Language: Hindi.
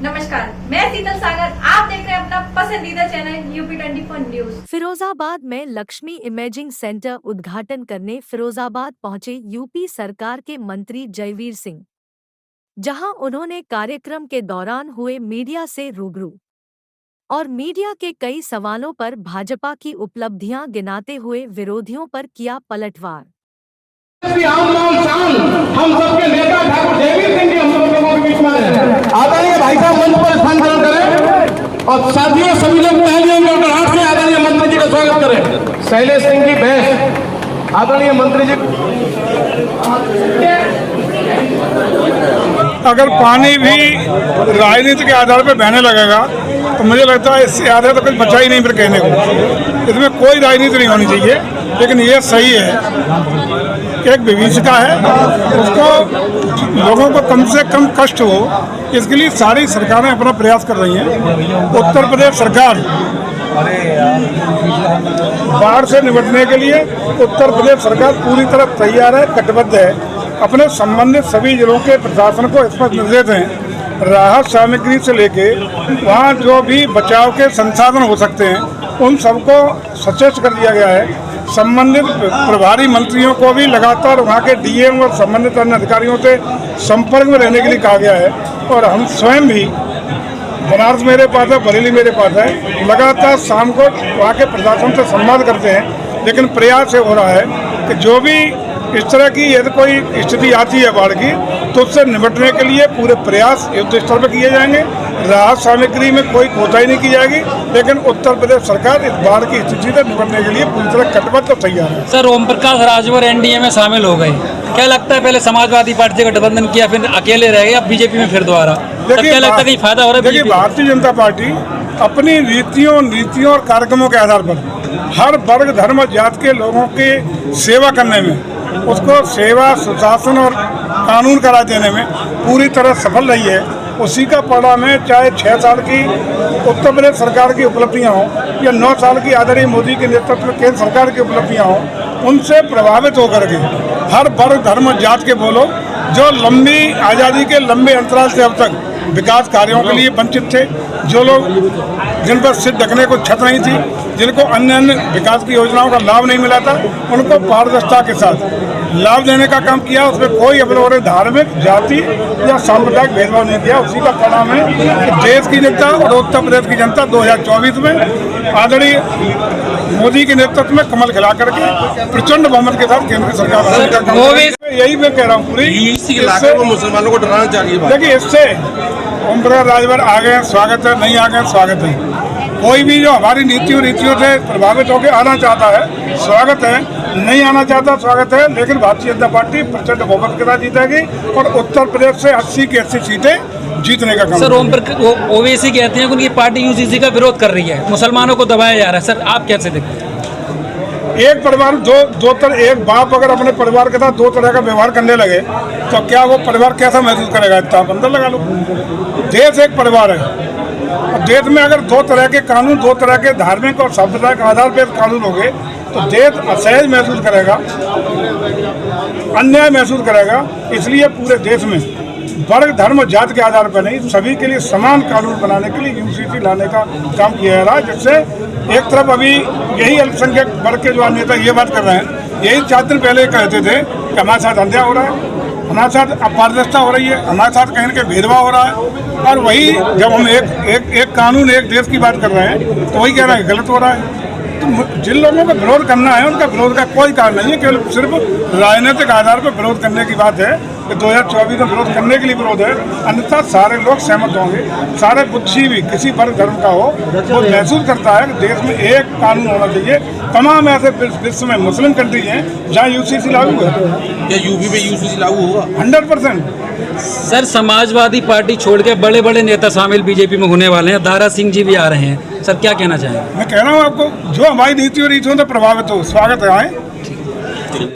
नमस्कार, मैं शीतल सागर। आप देख रहे हैं अपना पसंदीदा चैनल यूपी 24 न्यूज। फिरोजाबाद में लक्ष्मी इमेजिंग सेंटर उद्घाटन करने फिरोजाबाद पहुंचे यूपी सरकार के मंत्री जयवीर सिंह, जहां उन्होंने कार्यक्रम के दौरान हुए मीडिया से रूबरू और मीडिया के कई सवालों पर भाजपा की उपलब्धियां गिनाते हुए विरोधियों पर किया पलटवार। हम सबके नेता ठाकुर जयवीर सिंह जी हम सब लोगों के बीच में आदरणीय भाई साहब मंच पर स्थान ग्रहण करें और साथियों सभी लोग पहले हाथ से आदरणीय मंत्री जी का स्वागत करें। शैलेश सिंह जी बैस आदरणीय मंत्री जी। अगर पानी भी राजनीति के आधार पर बहने लगेगा तो मुझे लगता है इससे आधार तो कुछ बचा ही नहीं फिर कहने को। इसमें कोई राजनीति नहीं होनी चाहिए, लेकिन ये सही है कि एक विभीषिका है, उसको लोगों को कम से कम कष्ट हो, इसके लिए सारी सरकारें अपना प्रयास कर रही हैं। उत्तर प्रदेश सरकार बाढ़ से निपटने के लिए उत्तर प्रदेश सरकार पूरी तरह तैयार है, कटिबद्ध है। अपने संबंधित सभी जिलों के प्रशासन को स्पष्ट निर्देश हैं, राहत सामग्री से लेके वहाँ जो भी बचाव के संसाधन हो सकते हैं उन सबको सचेत कर दिया गया है। संबंधित प्रभारी मंत्रियों को भी लगातार वहाँ के डीएम और संबंधित अन्य अधिकारियों से संपर्क में रहने के लिए कहा गया है। और हम स्वयं भी, बनारस मेरे पास है, बरेली मेरे पास है, लगातार शाम को वहाँ के प्रशासन से संवाद करते हैं। लेकिन प्रयास हो रहा है कि जो भी इस तरह की यदि कोई स्थिति आती है बाढ़ की, तो उससे निपटने के लिए पूरे प्रयास युद्ध स्तर पर किए जाएंगे। राहत सामग्री में कोई कोताही नहीं की जाएगी, लेकिन उत्तर प्रदेश सरकार इस बाढ़ की स्थिति से निपटने के लिए पूरी तरह कटिबद्ध और तैयार है। सर, ओम प्रकाश राजभर एनडीए में शामिल हो गए, क्या लगता है? पहले समाजवादी पार्टी से गठबंधन किया, फिर अकेले रह गए, अब बीजेपी में फिर दोबारा। क्या लगता है कि फायदा हो रहा है? देखिए, भारतीय जनता पार्टी अपनी नीतियों और कार्यक्रमों के आधार पर हर वर्ग धर्म जात के लोगों की सेवा करने में, उसको सेवा सुशासन और कानून करा देने में पूरी तरह सफल रही है। उसी का परिणाम है, चाहे 6 साल की उत्तर प्रदेश सरकार की उपलब्धियां हों या 9 साल की आदरणीय मोदी के नेतृत्व में केंद्र सरकार की उपलब्धियां हों, उनसे प्रभावित होकर के हर वर्ग धर्म जात के बोलो जो लंबी आज़ादी के लंबे अंतराल से अब तक विकास कार्यों के लिए वंचित थे, जो लोग जिन पर सिर ढकने को छत नहीं थी, जिनको अन्य विकास की योजनाओं का लाभ नहीं मिला था, उनको पारदर्शिता के साथ लाभ देने का काम किया। उसमें कोई अपने धार्मिक, जाति या सांप्रदायिक भेदभाव नहीं किया। उसी का परिणाम है कि देश की जनता और उत्तर प्रदेश की जनता 2024 में आदरणीय मोदी के नेतृत्व में कमल खिला करके प्रचंड बहुमत के साथ केंद्र सरकार। यही मैं कह रहा हूँ, पूरी मुसलमानों को डराना चाहिए। देखिए, इससे ओम प्रकाश राजभर आ गए, स्वागत है, नहीं आ गए, स्वागत है। कोई भी जो हमारी नीतियों से प्रभावित होकर आना चाहता है, स्वागत है, नहीं आना चाहता, स्वागत है। लेकिन भारतीय जनता पार्टी प्रचंड बहुमत के साथ जीतेगी और उत्तर प्रदेश से 80 की 80 सीटें जीतने का काम। सर, ओवैसी कहते हैं कि उनकी पार्टी यूसीसी का विरोध कर रही है, मुसलमानों को दबाया जा रहा है। सर, आप कैसे देखते हैं? एक परिवार दो तरह, एक बाप अगर अपने परिवार के साथ 2 तरह का व्यवहार करने लगे तो क्या वो परिवार कैसा महसूस करेगा? इतना अंदर लगा लो। देश एक परिवार है और देश में अगर 2 तरह के कानून, 2 तरह के धार्मिक और सांप्रदायिक आधार पर कानून हो गए तो देश असहज महसूस करेगा, अन्याय महसूस करेगा। इसलिए पूरे देश में वर्ग धर्म जात के आधार पर नहीं, सभी के लिए समान कानून बनाने के लिए यूसीसी लाने का काम किया जा रहा है। जिससे एक तरफ अभी यही अल्पसंख्यक वर्ग के जो नेता ये बात कर रहे हैं, यही 4 दिन पहले कहते थे कि हमारे साथ अन्याय हो रहा है, हमारे साथ अपारदर्शिता हो रही है, हमारे साथ कहीं न कहीं भेदभाव हो रहा है। और वही जब हम एक कानून, एक देश की बात कर रहे हैं तो वही कह रहे हैं गलत हो रहा है। तो जिन लोगों का विरोध करना है, उनका विरोध का कोई कारण नहीं है, केवल सिर्फ राजनीतिक आधार पर विरोध करने की बात है कि 2024 में विरोध करने के लिए विरोध है। अन्यथा सारे लोग सहमत होंगे, सारे बुद्धिजीवी किसी वर्ग धर्म का हो, वो महसूस करता है कि देश में एक कानून होना चाहिए। तमाम ऐसे विश्व में मुस्लिम कंट्री हैं जहाँ यूसीसी लागू है। क्या यूपी में यूसीसी लागू होगा? 100%। सर, समाजवादी पार्टी छोड़ के बड़े बड़े नेता शामिल बीजेपी में होने वाले हैं, दारा सिंह जी भी आ रहे हैं। सर, क्या कहना चाहेंगे? मैं कह रहा हूँ आपको, जो हमारी नीतियों से प्रभावित हो, स्वागत है, आए।